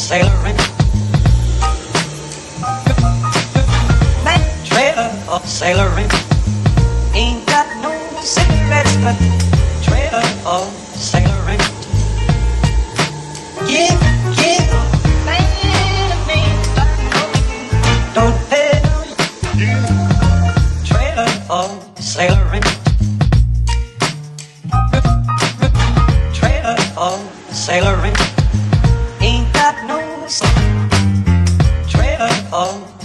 sailoring. Trailer of sailoring. Ain't got no cigarettes, but trailer of sailoring. Give man a name, don't pay no. Trailer of sailoring. Trailer of sailoring. Ain't got no trailer of